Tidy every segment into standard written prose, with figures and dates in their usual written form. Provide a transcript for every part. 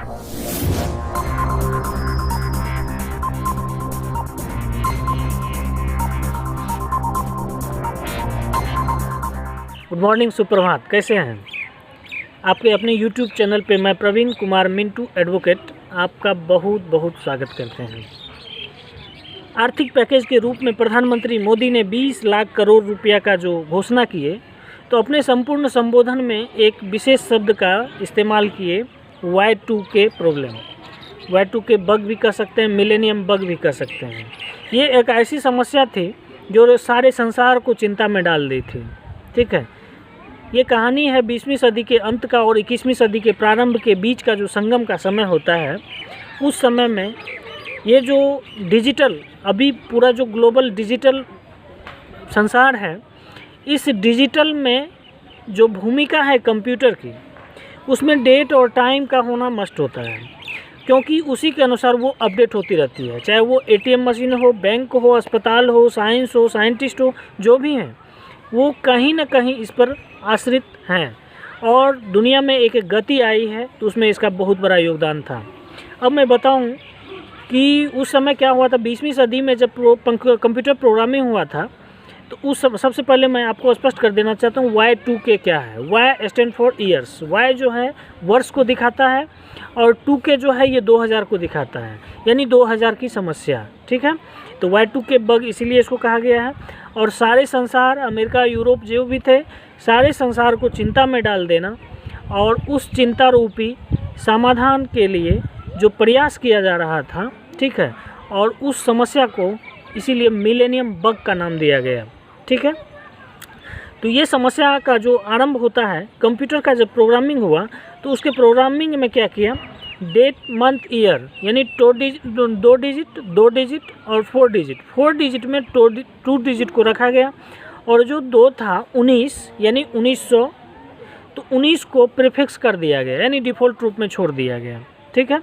Good morning, सुप्रभात। कैसे हैं आपके अपने YouTube चैनल पे मैं प्रवीण कुमार मिंटू एडवोकेट आपका बहुत बहुत स्वागत करते हैं। आर्थिक पैकेज के रूप में प्रधानमंत्री मोदी ने 20 लाख करोड़ रुपया का जो घोषणा किए, तो अपने संपूर्ण संबोधन में एक विशेष शब्द का इस्तेमाल किए, Y2K प्रॉब्लम। Y2K बग भी कह सकते हैं, मिलेनियम बग भी कह सकते हैं। ये एक ऐसी समस्या थी जो सारे संसार को चिंता में डाल दी थी। ठीक है, ये कहानी है 20वीं सदी के अंत का और 21वीं सदी के प्रारंभ के बीच का जो संगम का समय होता है। उस समय में ये जो डिजिटल, अभी पूरा जो ग्लोबल डिजिटल संसार है, इस डिजिटल में जो भूमिका है कंप्यूटर की, उसमें डेट और टाइम का होना मस्ट होता है, क्योंकि उसी के अनुसार वो अपडेट होती रहती है। चाहे वो ATM मशीन हो, बैंक हो, अस्पताल हो, साइंस हो, साइंटिस्ट हो, जो भी हैं वो कहीं ना कहीं इस पर आश्रित हैं। और दुनिया में एक गति आई है, तो उसमें इसका बहुत बड़ा योगदान था। अब मैं बताऊं कि उस समय क्या हुआ था। 20वीं सदी में जब कंप्यूटर प्रोग्रामिंग हुआ था, तो उस सबसे पहले मैं आपको स्पष्ट कर देना चाहता हूँ Y2K क्या है। Y stand for years. Y जो है वर्ष को दिखाता है और 2K जो है ये 2000 को दिखाता है, यानी 2000 की समस्या। ठीक है, तो Y2K बग इसीलिए इसको कहा गया है। और सारे संसार, अमेरिका, यूरोप जो भी थे, सारे संसार को चिंता में डाल देना और उस चिंता रूपी समाधान के लिए जो प्रयास किया जा रहा था, ठीक है, और उस समस्या को इसीलिए मिलेनियम बग का नाम दिया गया। ठीक है, तो ये समस्या का जो आरंभ होता है, कंप्यूटर का जब प्रोग्रामिंग हुआ, तो उसके प्रोग्रामिंग में क्या किया, डेट, मंथ, ईयर, यानी 2 डिजिट और 4 डिजिट। 4 डिजिट में 2 डिजिट को रखा गया और जो 2 था 19, यानी 1900, तो 19 को प्रीफिक्स कर दिया गया, यानी डिफ़ॉल्ट रूप में छोड़ दिया गया। ठीक है,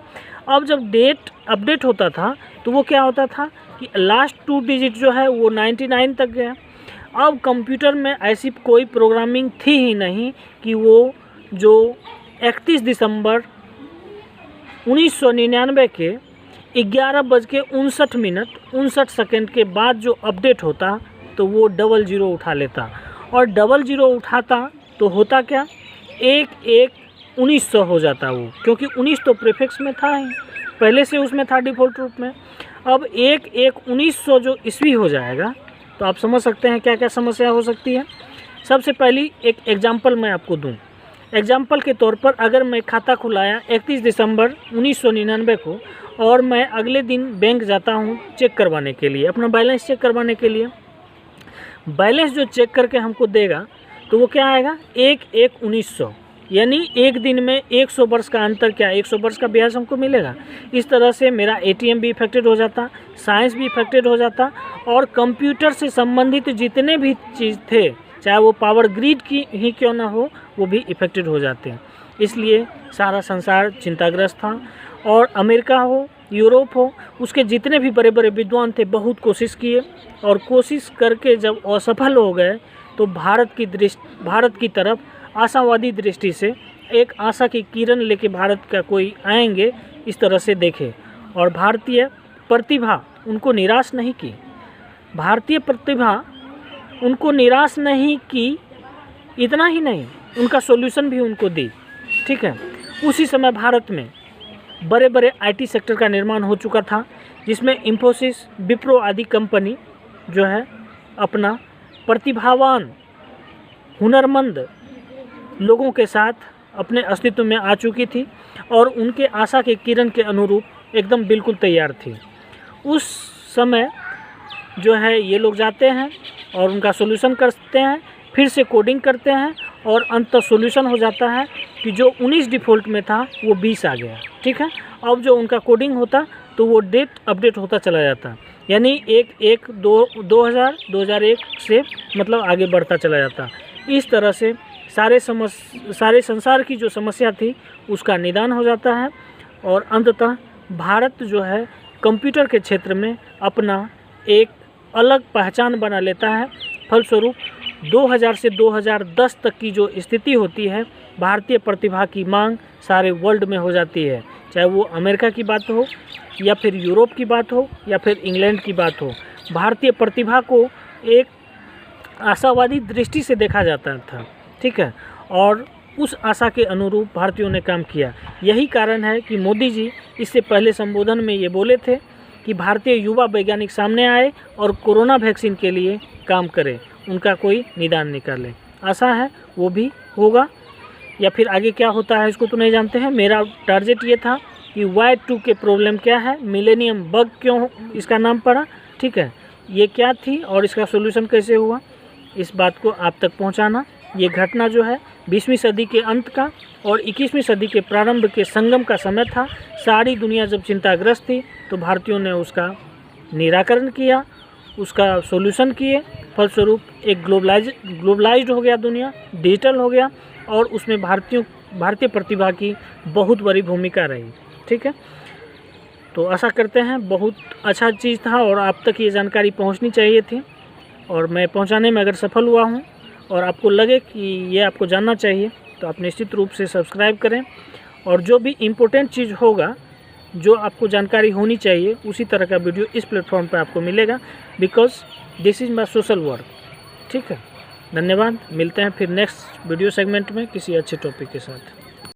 अब जब डेट अपडेट होता था तो वो क्या होता था कि लास्ट 2 डिजिट जो है वो 99 तक गया। अब कंप्यूटर में ऐसी कोई प्रोग्रामिंग थी ही नहीं कि वो जो 31 दिसंबर 1999 के 11:59 के बाद जो अपडेट होता, तो वो 00 उठा लेता। और 00 उठाता तो होता क्या, 11-1900 हो जाता वो, क्योंकि 19 तो प्रीफिक्स में था ही, पहले से उसमें था डिफ़ॉल्ट रूप में। अब 11-1900 जो ईस्वी हो जाएगा, तो आप समझ सकते हैं क्या क्या समस्या हो सकती है। सबसे पहली एक एग्जांपल मैं आपको दूं। एग्जांपल के तौर पर, अगर मैं खाता खुलाया 31 दिसंबर 1999 को और मैं अगले दिन बैंक जाता हूं चेक करवाने के लिए, अपना बैलेंस चेक करवाने के लिए, बैलेंस जो चेक करके हमको देगा, तो वो क्या आएगा, 1-1-1900, यानी एक दिन में 100 वर्ष का अंतर, क्या 100 वर्ष का ब्याज हमको मिलेगा। इस तरह से मेरा ATM भी इफेक्टेड हो जाता, साइंस भी इफेक्टेड हो जाता, और कंप्यूटर से संबंधित जितने भी चीज़ थे, चाहे वो पावर ग्रिड की ही क्यों ना हो, वो भी इफेक्टेड हो जाते हैं। इसलिए सारा संसार चिंताग्रस्त था। और अमेरिका हो, यूरोप हो, उसके जितने भी बड़े बड़े विद्वान थे, बहुत कोशिश किए, और कोशिश करके जब असफल हो गए, तो भारत की तरफ आशावादी दृष्टि से एक आशा की किरण लेके भारत का कोई आएंगे, इस तरह से देखे। और भारतीय प्रतिभा उनको निराश नहीं की, भारतीय प्रतिभा उनको निराश नहीं की, इतना ही नहीं, उनका सॉल्यूशन भी उनको दी। ठीक है, उसी समय भारत में बड़े बड़े IT सेक्टर का निर्माण हो चुका था, जिसमें इंफोसिस, विप्रो आदि कंपनी जो है अपना प्रतिभावान, हुनरमंद लोगों के साथ अपने अस्तित्व में आ चुकी थी और उनके आशा के किरण के अनुरूप एकदम बिल्कुल तैयार थी। उस समय जो है ये लोग जाते हैं और उनका सॉल्यूशन करते हैं, फिर से कोडिंग करते हैं, और अंत सॉल्यूशन हो जाता है कि जो 19 डिफ़ॉल्ट में था वो 20 आ गया। ठीक है, अब जो उनका कोडिंग होता, तो वो डेट अपडेट होता चला जाता, यानी 2001 से मतलब आगे बढ़ता चला जाता। इस तरह से सारे संसार की जो समस्या थी उसका निदान हो जाता है, और अंततः भारत जो है कंप्यूटर के क्षेत्र में अपना एक अलग पहचान बना लेता है। फलस्वरूप 2000 से 2010 तक की जो स्थिति होती है, भारतीय प्रतिभा की मांग सारे वर्ल्ड में हो जाती है, चाहे वो अमेरिका की बात हो या फिर यूरोप की बात हो या फिर इंग्लैंड की बात हो। भारतीय प्रतिभा को एक आशावादी दृष्टि से देखा जाता था, ठीक है, और उस आशा के अनुरूप भारतीयों ने काम किया। यही कारण है कि मोदी जी इससे पहले संबोधन में ये बोले थे कि भारतीय युवा वैज्ञानिक सामने आए और कोरोना वैक्सीन के लिए काम करें, उनका कोई निदान निकाले। आशा है वो भी होगा, या फिर आगे क्या होता है इसको तो नहीं जानते हैं। मेरा टारगेट ये था कि Y2 के प्रॉब्लम क्या है, मिलेनियम बग क्यों इसका नाम पड़ा, ठीक है, ये क्या थी और इसका सोल्यूशन कैसे हुआ, इस बात को आप तक पहुंचाना। ये घटना जो है 20वीं सदी के अंत का और 21वीं सदी के प्रारंभ के संगम का समय था। सारी दुनिया जब चिंताग्रस्त थी तो भारतीयों ने उसका निराकरण किया, उसका सॉल्यूशन किए। फलस्वरूप एक ग्लोबलाइज्ड हो गया दुनिया, डिजिटल हो गया, और उसमें भारतीय प्रतिभा की बहुत बड़ी भूमिका रही, ठीक है। तो आशा करते हैं बहुत अच्छा चीज़ था और आप तक ये जानकारी पहुंचनी चाहिए थी, और मैं पहुंचाने में अगर सफल हुआ हूं और आपको लगे कि ये आपको जानना चाहिए तो आप निश्चित रूप से सब्सक्राइब करें, और जो भी इम्पोर्टेंट चीज़ होगा, जो आपको जानकारी होनी चाहिए, उसी तरह का वीडियो इस प्लेटफॉर्म पर आपको मिलेगा, because this is my social work, ठीक है। धन्यवाद, मिलते हैं फिर नेक्स्ट वीडियो सेगमेंट में किसी अच्छे टॉपिक के साथ।